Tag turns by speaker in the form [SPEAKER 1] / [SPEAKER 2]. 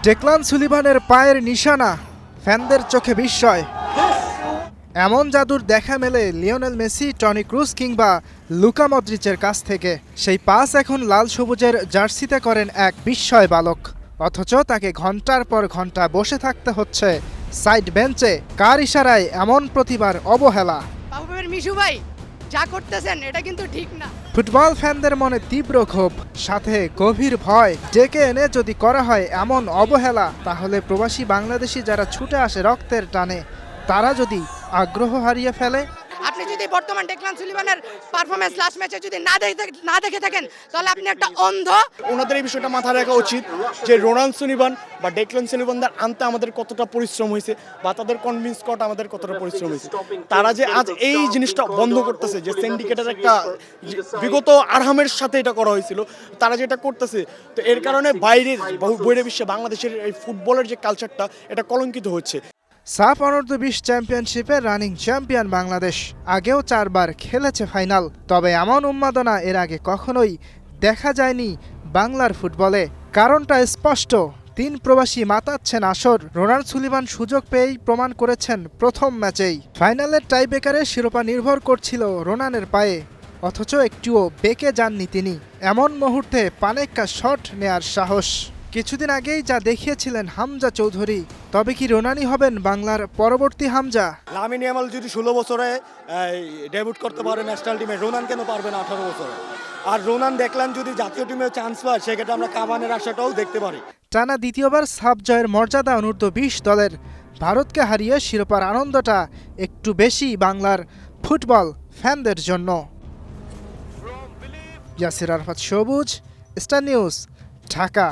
[SPEAKER 1] Declan সুলিভানের পায়ের নিশানা, ফ্যানদের চোখে বিস্ময়। এমন জাদুর দেখা মেলে লিওনেল মেসি, টনি ক্রুজ কিংবা লুকা মদ্রিচের কাছ থেকে। সেই পাস এখন লাল সবুজের জার্সিতে করেন এক বিস্ময় বালক, অথচ তাকে ঘন্টার পর ঘন্টা বসে থাকতে হচ্ছে সাইড বেঞ্চে। কার ইশারায় এমন প্রতিবার অবহেলা?
[SPEAKER 2] মিশু ভাই যা করতেছেন এটা কিন্তু ঠিক না।
[SPEAKER 1] ফুটবল ফ্যানদের মনে তীব্র ক্ষোভ, সাথে গভীর ভয়। ডেকে এনে যদি করা হয় এমন অবহেলা, তাহলে প্রবাসী বাংলাদেশি যারা ছুটে আসে রক্তের টানে, তারা যদি আগ্রহ হারিয়ে ফেলে।
[SPEAKER 2] আপনি যদি বর্তমান ডেকলান সুলিভানের পারফরমেন্স লাস্ট ম্যাচে যদি না দেখে থাকেন, তাহলে আপনি একটা অন্ধ।
[SPEAKER 3] ওনাদের এই বিষয়টা মাথায় রাখা উচিত যে রোনাল্ড সুলিভান বা ডেকলান সুলিভানদের আনতে আমাদের কতটা পরিশ্রম হয়েছে, বা তাদের কনভিন্স করাটা আমাদের কতটা পরিশ্রম হয়েছে। তারা যে আজ এই জিনিসটা বন্ধ করতেছে, যে সিন্ডিকেটের একটা বিগত আরহামের সাথে এটা করা হয়েছিল, তারা যেটা করতেছে, তো এর কারণে বাইরের বহিরে বিশ্বে বাংলাদেশের এই ফুটবলের যে কালচারটা, এটা কলঙ্কিত হচ্ছে।
[SPEAKER 1] সাফ অনূর্ধ্ব-20 চ্যাম্পিয়নশিপের রানিং চ্যাম্পিয়ন বাংলাদেশ, আগেও 4 বার খেলেছে ফাইনাল। তবে এমন উন্মাদনা এর আগে কখনোই দেখা যায়নি বাংলার ফুটবলে। কারণটা স্পষ্ট, 3 প্রবাসী মাতাচ্ছেন আসর। রোনাল্ড সুলিভান সুযোগ পেয়েই প্রমাণ করেছেন প্রথম ম্যাচেই। ফাইনালের টাইব্রেকারে শিরোপা নির্ভর করছিল রোনানের পায়ে, অথচ একটুও বেঁকে যাননি তিনি। এমন মুহূর্তে পানেক্কা শট নেয়ার সাহস। কিছুদিন আগেই যা দেখিয়েছিলেন হামজা চৌধুরী, তবে কি রোনানি হবেন বাংলার পরবর্তী হামজা?
[SPEAKER 4] লামিন ইয়ামাল যদি 16 বছরে ডেবিউট করতে পারে ন্যাশনাল টিমে, রোনান কেন পারবে না 18 বছরে? আর রোনান দেখলেন যদি জাতীয় টিমে চান্স পায়, সেক্ষেত্রে আমরা কাভানের আশাটাও দেখতে পারি।
[SPEAKER 1] টানা দ্বিতীয়বার সাফ জয়ের মর্যাদা অনূর্ধ্ব-20 দলের। ভারতকে হারিয়ে শিরোপার আনন্দটা একটু বেশি বাংলার ফুটবল ফ্যানদের জন্য। ইয়াসির আরাফাত সবুজ, স্টার নিউজ, ঢাকা।